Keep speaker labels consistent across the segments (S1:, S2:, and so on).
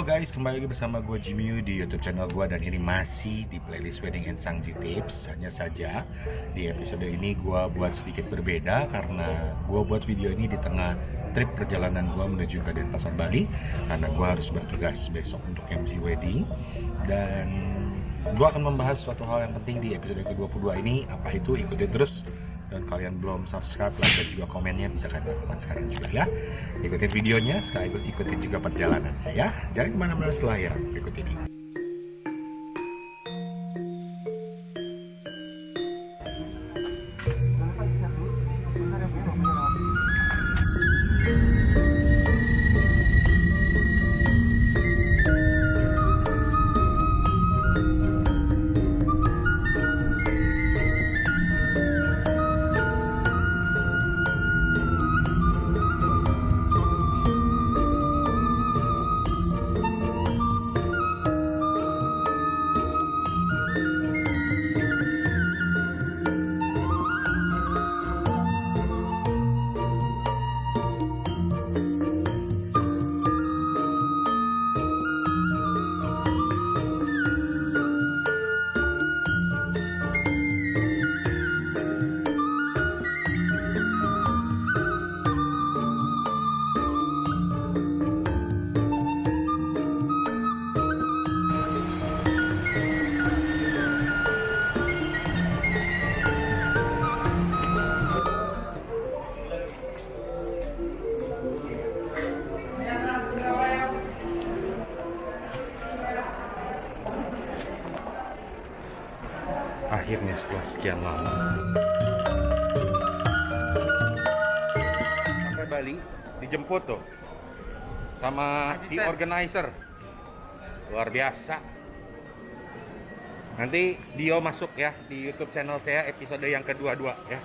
S1: Halo guys, kembali lagi bersama gue Jimmy di YouTube channel gue, dan ini masih di playlist Wedding and Sangji Tips. Hanya saja di episode ini gue buat sedikit berbeda karena gue buat video ini di tengah trip perjalanan gue menuju ke Denpasar, Bali, karena gue harus bertugas besok untuk MC wedding. Dan gue akan membahas suatu hal yang penting di episode ke-22 ini. Apa itu? Ikutin terus. Dan kalian belum subscribe, like, dan juga komennya bisa kalian lakukan sekarang juga ya. Ikutin videonya sekaligus ikutin juga perjalanannya ya. Jangan kemana-mana setelah ya, ikutin ini. Akhirnya setelah sekian lama sampai Bali, dijemput tuh sama si organizer, luar biasa. Nanti Dio masuk ya di YouTube channel saya episode yang ke-22 ya.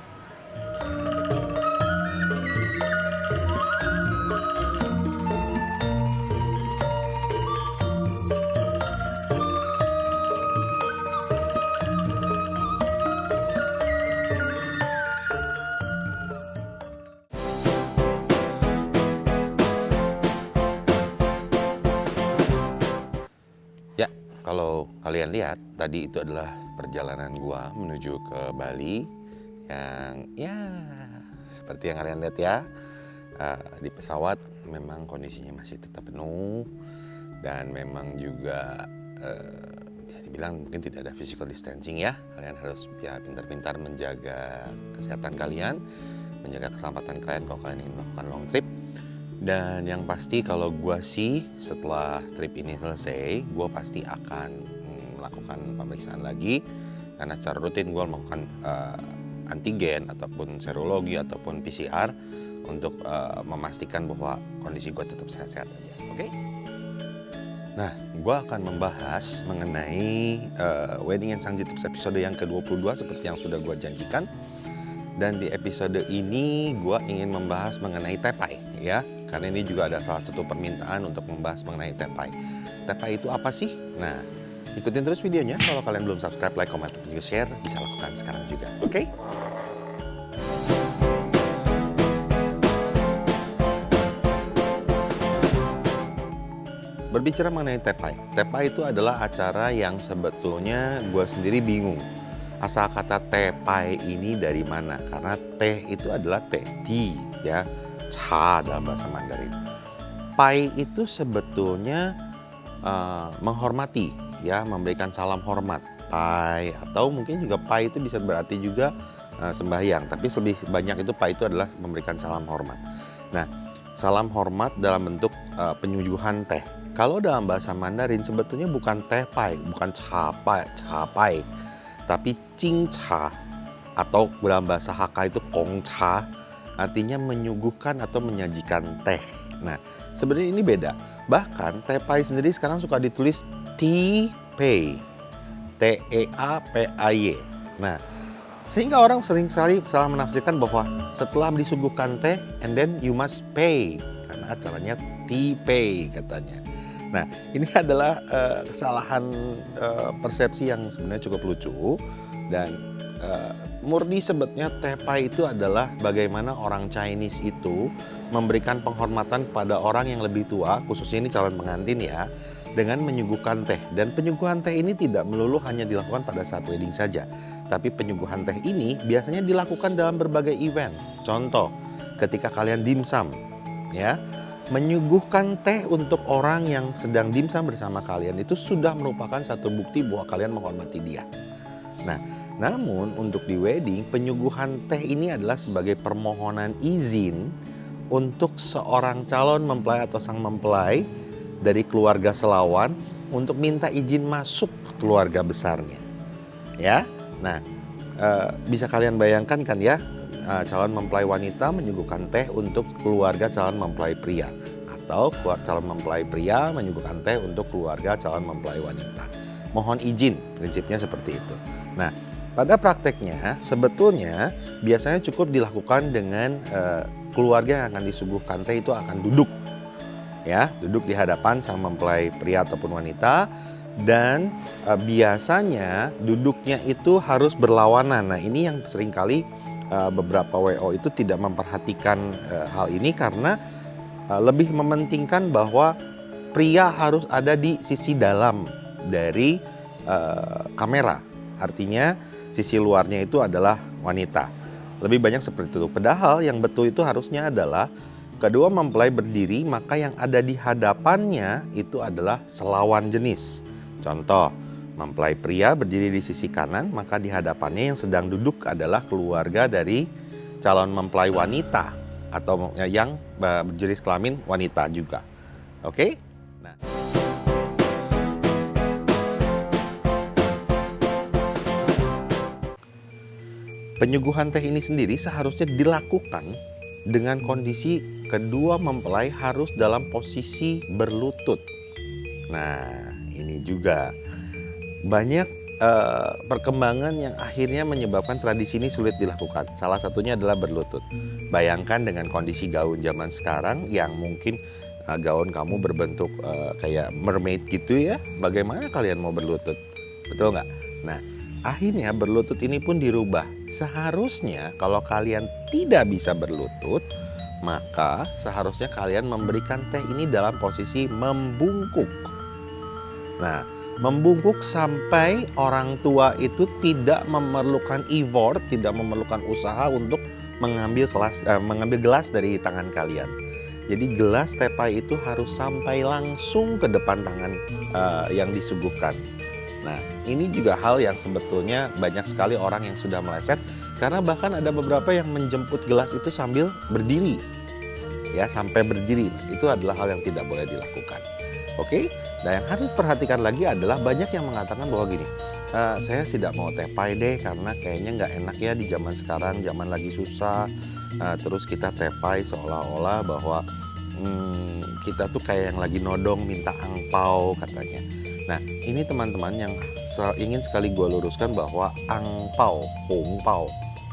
S1: Ya, kalau kalian lihat tadi itu adalah perjalanan gua menuju ke Bali yang ya seperti yang kalian lihat ya. Di pesawat memang kondisinya masih tetap penuh, dan memang juga bisa dibilang mungkin tidak ada physical distancing ya. Kalian harus ya pintar-pintar menjaga kesehatan kalian, menjaga keselamatan kalian kalau kalian ingin melakukan long trip. Dan yang pasti kalau gue sih setelah trip ini selesai, gue pasti akan melakukan pemeriksaan lagi, karena secara rutin gue melakukan antigen ataupun serologi ataupun PCR untuk memastikan bahwa kondisi gue tetap sehat-sehat aja. Oke? Nah, gue akan membahas mengenai Wedding and Sangji Tips episode yang ke-22 seperti yang sudah gue janjikan. Dan di episode ini gue ingin membahas mengenai tepai ya. Karena ini juga ada salah satu permintaan untuk membahas mengenai tepai. Tepai itu apa sih? Nah, ikutin terus videonya. Kalau kalian belum subscribe, like, comment, dan juga share, bisa lakukan sekarang juga. Oke? Berbicara mengenai tepai. Tepai itu adalah acara yang sebetulnya gue sendiri bingung. Asal kata tepai ini dari mana? Karena teh itu adalah teh, tea ya, cha dalam bahasa Mandarin. Pai itu sebetulnya menghormati ya, memberikan salam hormat. Pai, atau mungkin juga pai itu bisa berarti juga sembahyang, tapi lebih banyak itu pai itu adalah memberikan salam hormat. Nah, salam hormat dalam bentuk penyuguhan teh. Kalau dalam bahasa Mandarin sebetulnya bukan teh pai, bukan cha pai, tapi cing cha, atau dalam bahasa Hakka itu kong cha, artinya menyuguhkan atau menyajikan teh. Nah, sebenarnya ini beda. Bahkan teh pai sendiri sekarang suka ditulis tea pay, T-E-A-P-A-Y. Nah, sehingga orang sering sekali salah menafsirkan bahwa setelah disuguhkan teh and then you must pay, karena acaranya tea pay katanya. Nah, ini adalah kesalahan persepsi yang sebenarnya cukup lucu, dan murni sebetulnya tepai itu adalah bagaimana orang Chinese itu memberikan penghormatan kepada orang yang lebih tua, khususnya ini calon pengantin ya, dengan menyuguhkan teh. Dan penyuguhan teh ini tidak melulu hanya dilakukan pada saat wedding saja, tapi penyuguhan teh ini biasanya dilakukan dalam berbagai event. Contoh, ketika kalian dimsum, ya, menyuguhkan teh untuk orang yang sedang dimsum bersama kalian itu sudah merupakan satu bukti bahwa kalian menghormati dia. Nah, namun untuk di wedding, penyuguhan teh ini adalah sebagai permohonan izin untuk seorang calon mempelai atau sang mempelai dari keluarga selawan untuk minta izin masuk ke keluarga besarnya. Ya, nah bisa kalian bayangkan kan ya, calon mempelai wanita menyuguhkan teh untuk keluarga calon mempelai pria, atau calon mempelai pria menyuguhkan teh untuk keluarga calon mempelai wanita. Mohon izin, prinsipnya seperti itu. Nah, pada prakteknya sebetulnya biasanya cukup dilakukan dengan keluarga yang akan disuguhkan teh itu akan duduk, ya, duduk di hadapan sang mempelai pria ataupun wanita, dan biasanya duduknya itu harus berlawanan. Nah, ini yang seringkali beberapa WO itu tidak memperhatikan hal ini karena lebih mementingkan bahwa pria harus ada di sisi dalam dari kamera. Artinya sisi luarnya itu adalah wanita. Lebih banyak seperti itu. Padahal yang betul itu harusnya adalah kedua mempelai berdiri, maka yang ada di hadapannya itu adalah selawan jenis. Contoh, mempelai pria berdiri di sisi kanan, maka di hadapannya yang sedang duduk adalah keluarga dari calon mempelai wanita atau yang berjenis kelamin wanita juga. Oke? Nah, penyuguhan teh ini sendiri seharusnya dilakukan dengan kondisi kedua mempelai harus dalam posisi berlutut. Nah, ini juga banyak perkembangan yang akhirnya menyebabkan tradisi ini sulit dilakukan. Salah satunya adalah berlutut. Bayangkan dengan kondisi gaun zaman sekarang yang mungkin gaun kamu berbentuk kayak mermaid gitu ya. Bagaimana kalian mau berlutut? Betul nggak? Nah, akhirnya berlutut ini pun dirubah. Seharusnya kalau kalian tidak bisa berlutut, maka seharusnya kalian memberikan teh ini dalam posisi membungkuk. Nah, membungkuk sampai orang tua itu tidak memerlukan effort, tidak memerlukan usaha untuk mengambil gelas dari tangan kalian. Jadi gelas teh pai itu harus sampai langsung ke depan tangan yang disuguhkan. Nah, ini juga hal yang sebetulnya banyak sekali orang yang sudah meleset, karena bahkan ada beberapa yang menjemput gelas itu sambil berdiri. Ya, sampai berdiri. Nah, itu adalah hal yang tidak boleh dilakukan. Oke? Nah, yang harus perhatikan lagi adalah banyak yang mengatakan bahwa gini, saya tidak mau teh pai deh karena kayaknya nggak enak ya di zaman sekarang, zaman lagi susah. Terus kita teh pai seolah-olah bahwa kita tuh kayak yang lagi nodong minta angpau katanya. Nah, ini teman-teman yang ingin sekali gue luruskan bahwa angpau, hongpao.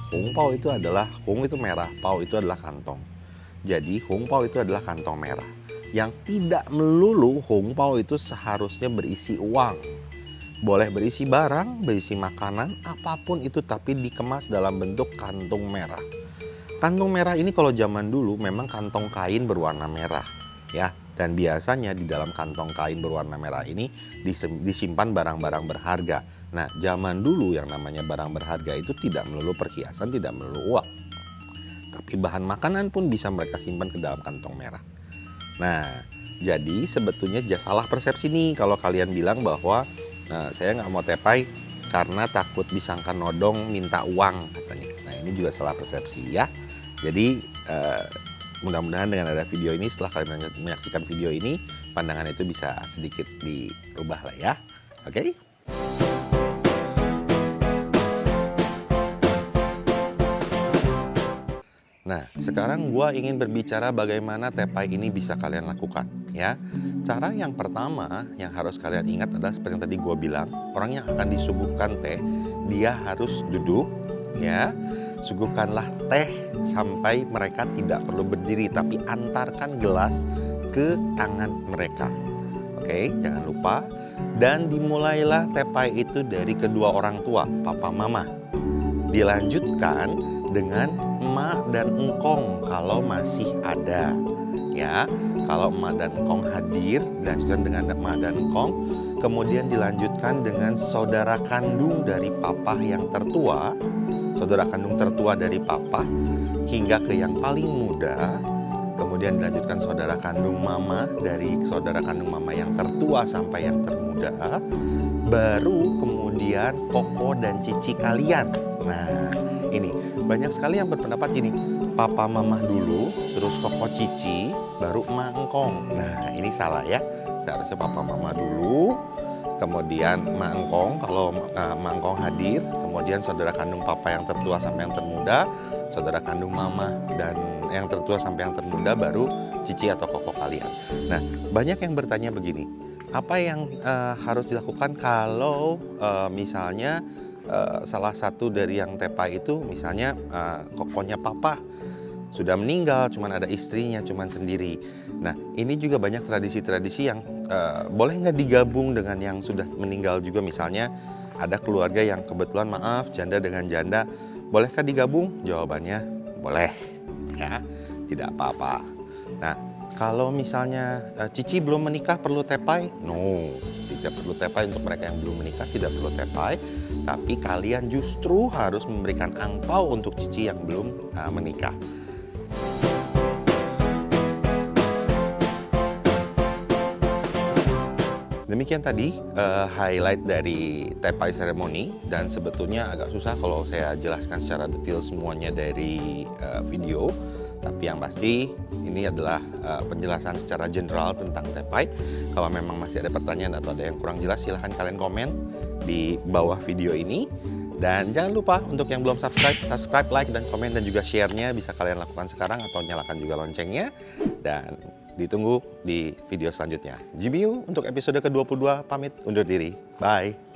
S1: Hongpao itu adalah, hong itu merah, pao itu adalah kantong. Jadi hongpao itu adalah kantong merah. Yang tidak melulu hongpao itu seharusnya berisi uang. Boleh berisi barang, berisi makanan, apapun itu, tapi dikemas dalam bentuk kantung merah. Kantung merah ini kalau zaman dulu memang kantong kain berwarna merah, ya. Dan biasanya di dalam kantong kain berwarna merah ini disimpan barang-barang berharga. Nah, zaman dulu yang namanya barang berharga itu tidak melulu perhiasan, tidak melulu uang. Tapi bahan makanan pun bisa mereka simpan ke dalam kantong merah. Nah, jadi sebetulnya salah persepsi nih kalau kalian bilang bahwa saya nggak mau teh pai karena takut disangka nodong minta uang katanya. Nah, ini juga salah persepsi ya. Jadi mudah-mudahan dengan ada video ini, setelah kalian menyaksikan video ini, pandangan itu bisa sedikit dirubah lah ya. Oke? Nah, sekarang gua ingin berbicara bagaimana teh pai ini bisa kalian lakukan, ya. Cara yang pertama yang harus kalian ingat adalah seperti yang tadi gua bilang, orang yang akan disuguhkan teh, dia harus duduk, ya. Suguhkanlah teh sampai mereka tidak perlu berdiri, tapi antarkan gelas ke tangan mereka. Oke, jangan lupa. Dan dimulailah teh pai itu dari kedua orang tua, papa mama. Dilanjutkan dengan emak dan engkong kalau masih ada. Ya, kalau emak dan engkong hadir, dilanjutkan dengan emak dan engkong, kemudian dilanjutkan dengan saudara kandung dari papa yang tertua, saudara kandung tertua dari papa, hingga ke yang paling muda, kemudian dilanjutkan saudara kandung mama, dari saudara kandung mama yang tertua sampai yang termuda, baru kemudian koko dan cici kalian. Nah, ini banyak sekali yang berpendapat gini, papa mama dulu, terus koko cici, baru emak engkong. Nah, ini salah ya. Seharusnya papa mama dulu, kemudian emak engkong kalau emak engkong hadir, kemudian saudara kandung papa yang tertua sampai yang termuda, saudara kandung mama dan yang tertua sampai yang termuda, baru cici atau koko kalian. Nah, banyak yang bertanya begini, apa yang harus dilakukan kalau misalnya salah satu dari yang tepa itu misalnya kokonya papa sudah meninggal, cuman ada istrinya, cuman sendiri. Nah, ini juga banyak tradisi-tradisi yang boleh nggak digabung dengan yang sudah meninggal juga. Misalnya ada keluarga yang kebetulan maaf janda dengan janda, bolehkah digabung? Jawabannya boleh, ya, tidak apa-apa. Nah, kalau misalnya cici belum menikah perlu tepai? No, tidak perlu tepai untuk mereka yang belum menikah, tidak perlu tepai. Tapi kalian justru harus memberikan angpau untuk cici yang belum menikah. Demikian tadi highlight dari tepai ceremony, dan sebetulnya agak susah kalau saya jelaskan secara detail semuanya dari video. Tapi yang pasti ini adalah penjelasan secara general tentang tepai. Kalau memang masih ada pertanyaan atau ada yang kurang jelas, silahkan kalian komen di bawah video ini. Dan jangan lupa untuk yang belum subscribe, like, dan komen, dan juga share-nya bisa kalian lakukan sekarang atau nyalakan juga loncengnya. Dan ditunggu di video selanjutnya. Jimiu untuk episode ke-22 pamit undur diri. Bye!